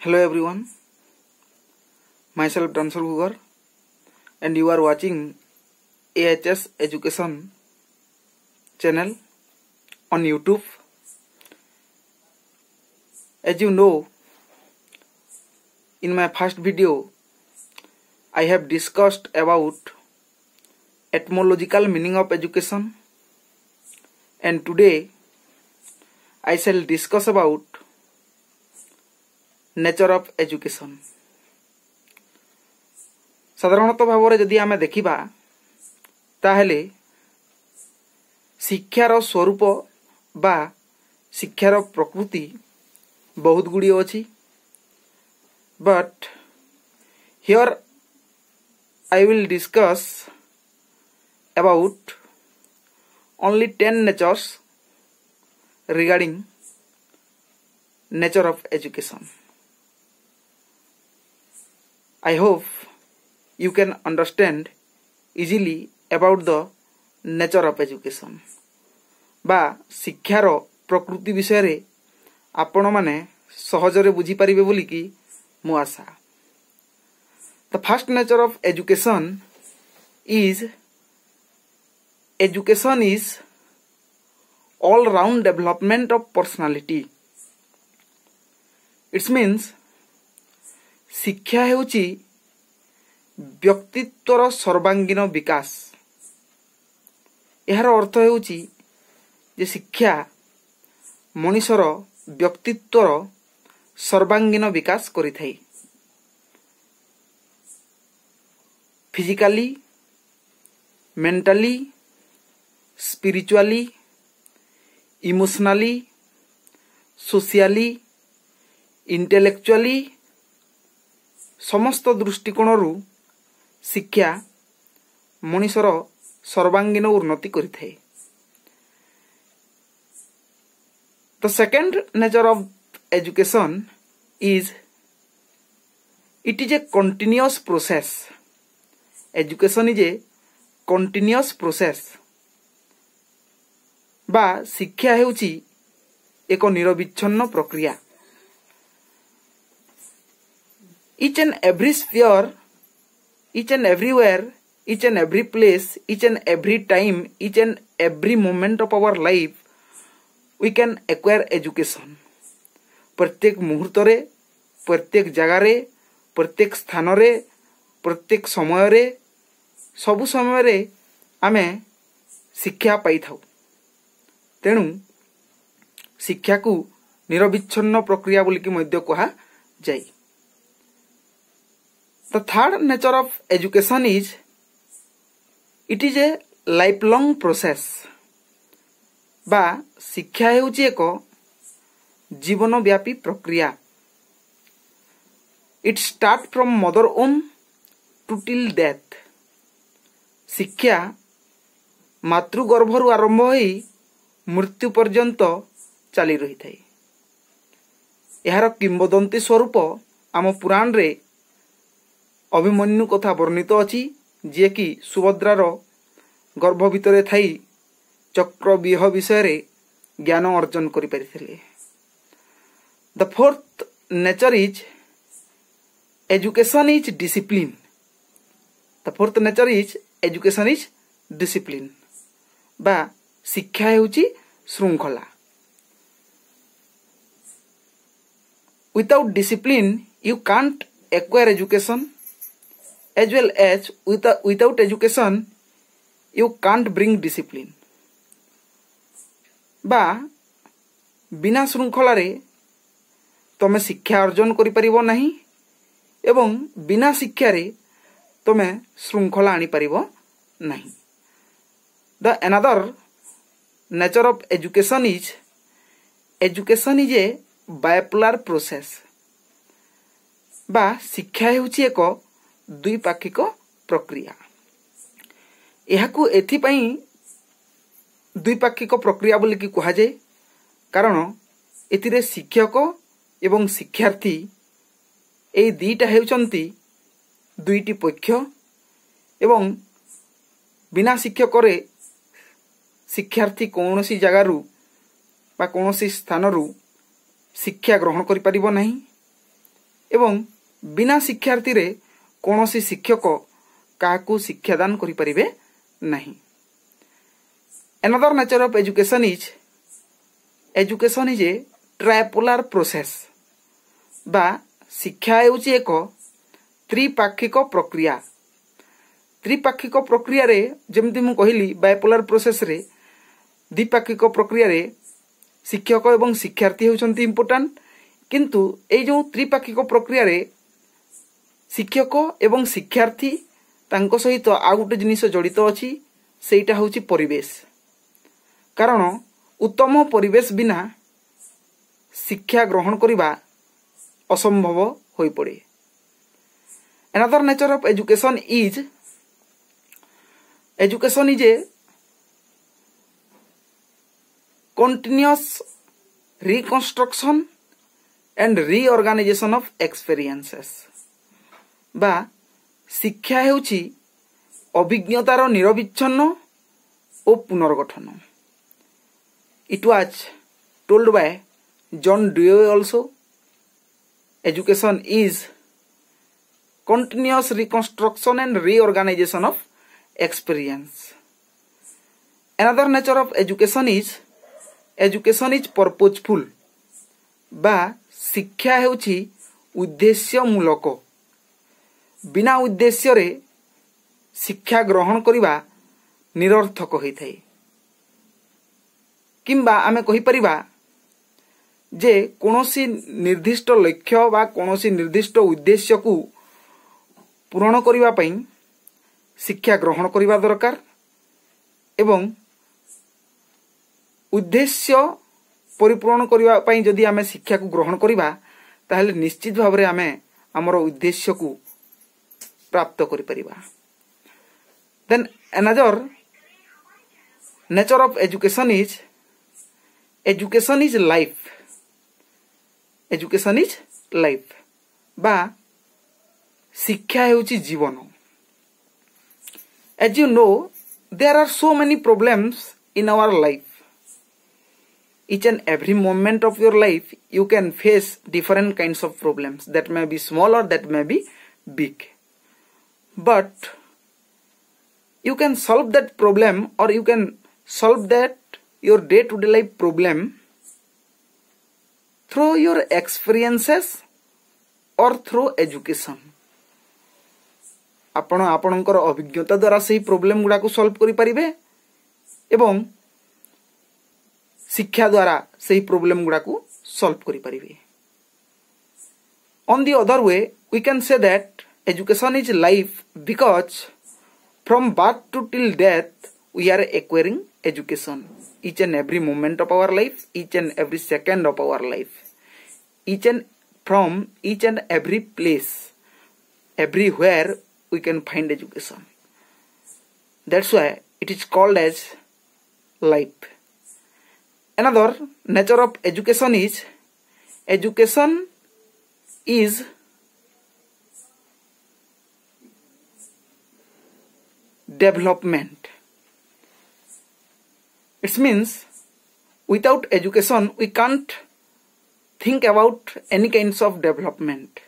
Hello everyone, myself Dancer Ghugar and you are watching AHS Education channel on YouTube. As you know, in my first video I have discussed about etymological meaning of education, and today I shall discuss about nature of education. साधारणतः भाव जदि आमे देखिबा ताहेले शिक्षार स्वरूप बा शिक्षार प्रकृति बहुत गुड़ी अछि, but here I will discuss about only 10 natures regarding nature of education. I hope you can understand easily about the nature of education. बा शिक्षार प्रकृति विषय रे आपण माने सहजरे बुझी परिबे बोली कि मु आशा. The first nature of education is all round development of personality. It means शिक्षा हेउची व्यक्तित्वर सर्वांगीन विकास. यार अर्थ हेउची जे शिक्षा मनुष्यर व्यक्तित्वर सर्वांगीन विकास करिथाई. Physically, mentally, spiritually, emotionally, socially, intellectually समस्त दृष्टिकोण शिक्षा मनुष्यर सर्वांगीन उन्नति करिथाए. The second nature of education is it is a continuous process. Education is a continuous process. बा शिक्षा हेउची एक निरविच्छिन्न प्रक्रिया. Each and every sphere, each and everywhere, each and every place, each and every time, each and every moment of our life, we can acquire education. प्रत्येक मुहूर्त रे, प्रत्येक जगह रे, प्रत्येक स्थान रे, प्रत्येक समय रे, सबु समय रे आमे शिक्षा पाई थाउ. तेणु शिक्षा को निरविच्छिन्न प्रक्रिया बोली कि मध्य कहा जाय. The third nature of education is it is a lifelong process. बा शिक्षा हेउची एक जीवन व्यापी प्रक्रिया. It start from mother womb to till death. शिक्षा मातृगर्भरु आरंभ होई मृत्यु पर्यंत चली रही थाई. यार किंबदंती स्वरूप आम पुराण रे अभिमन्यु कथा वर्णित अछि, जे कि सुभद्रार गर्भ भितरे थाई चक्रव्यूह विषय रे ज्ञान अर्जन करि परिथिले. The fourth nature is education is discipline. The fourth nature is education is discipline. बा शिक्षा हेउची श्रृंखला. Without discipline you can't acquire education, as well as without education you can't bring discipline. बा बिना श्रृंखला रे तमे शिक्षा अर्जन करि परिबो नाही, एवं बिना शिक्षा रे तमे श्रृंखला आनी परिबो नाही. The another nature of education is a bipolar process. बा शिक्षा हेउची एक द्विपाक्षिक प्रक्रिया. एहाकू एथिपई द्विपाक्षिक प्रक्रिया बोली कि कहा जाय, कारण एथिरे शिक्षक एवं शिक्षार्थी एई दुईटा हेउचंती दुईटी पक्ष, एवं बिना शिक्षक रे शिक्षार्थी कौनसी जगारू बा कौनसी स्थानरू शिक्षा ग्रहण करि परिबो नाही. एवं बिना शिक्षार्थी रे कौनसी शिक्षक काहाकू शिक्षादान करि परिबे नहीं। Another nature of education is a tripolar process बा शिक्षा हेउची एक त्रिपाक्षिक प्रक्रिया। त्रिपाक्षिक प्रक्रिया रे जेमती मु कहली बाइपोलर प्रोसेस रे द्विपाक्षिक प्रक्रिया रे शिक्षक एवं शिक्षार्थी होउछंती इंपोर्टेंट, किंतु ए जो त्रिपाक्षिक प्रक्रिया रे शिक्षक एवं शिक्षार्थी तांको सहित आ गोटे जिनिस जड़ित अछि, सेटा होउची परिवेश। कारण उत्तम परिवेश बिना शिक्षा ग्रहण करिबा असंभव होई पड़े। Another nature of education is a continuous reconstruction and reorganization of experiences बा शिक्षा हेउची अभिज्ञतार निरविच्छिन्न ओ पुनर्गठन। It was told by John Dewey also, education is continuous reconstruction and reorganization of experience. Another nature of education is purposeful बा शिक्षा हेउची उद्देश्यमूलक। बिना उद्देश्य रे शिक्षा ग्रहण करिबा निरर्थक होइथाय। किंबा आमे कहि परिबा जे कोनोसी निर्दिष्ट लक्ष्य बा कोनोसी निर्दिष्ट उद्देश्य को पूर्ण करिबा पई शिक्षा ग्रहण करिबा दरकार एवं उद्देश्य परिपूर्ण करिबा पई जदि आमे शिक्षा को ग्रहण करिबा ताहले निश्चित भाबरे आमे हमर उद्देश्य को प्राप्त करि परिबा। Then another nature of education is life. Education is life बा शिक्षा हेउची जीवन। As you know, there are so many problems in our life. Each and every moment of your life you can face different kinds of problems that may be small or that may be big, but you can solve that problem or you can solve that your day-to-day life problem through your experiences or through education. आपण आपणकर अभिज्ञता द्वारा सही problem गुडा को solve करि परिबे एवं शिक्षा द्वारा सही प्रॉब्लम गुडा को सॉल्व करि परिबे। On the other way, we can say that education is life because from birth to till death we are acquiring education. Each and every moment of our life, each and every second of our life, from each and every place, everywhere we can find education. That's why it is called as life. Another nature of education is development. It means without education we can't think about any kinds of development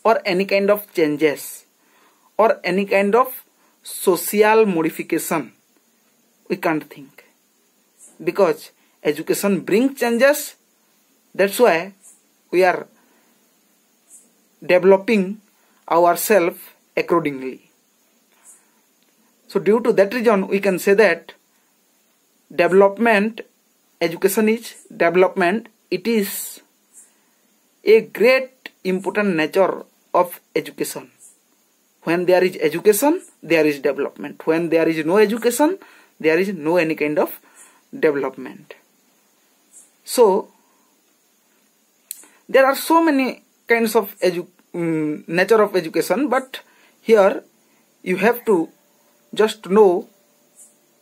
or any kind of changes or any kind of social modification. We can't think because education brings changes. That's why we are developing ourselves accordingly. So due to that reason we can say that education is development. It is a great important nature of education. When there is education, there is development. When there is no education, there is no any kind of development. So there are so many kinds of nature of education, but here you have to just know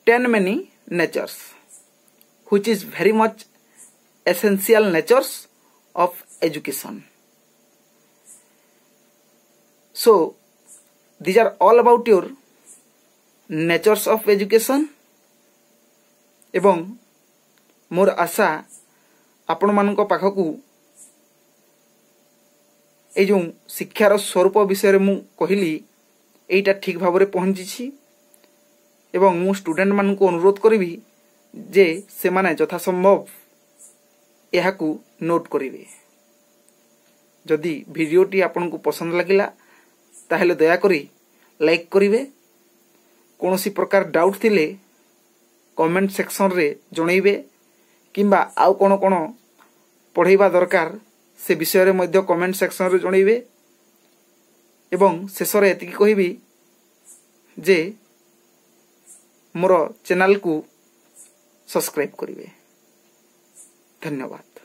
10 many natures, which is very much essential natures of education. So these are all about your natures of education. एवं मोर आशा आपण मानक पाखकू ए जो शिक्षार स्वरूप विषय मु कहली एटा ठीक भाव पहुँची एवं मु स्टूडेंट मान को अनुरोध करी जे से माने यथासंभव यह नोट करेंगे। जदि वीडियोटी आपन को पसंद लगिला ताहेले दया करी लाइक करिवे। कोनोसी प्रकार डाउट थिले कमेंट सेक्शन रे जणैबे किंबा आउ कोन कोन पढ़ेबा दरकार से विषय रे मध्य कमेंट सेक्शन रे जणैबे एवं शेष रे एतिकी कहिबी जे मोर चैनल को सब्सक्राइब करिवे। धन्यवाद।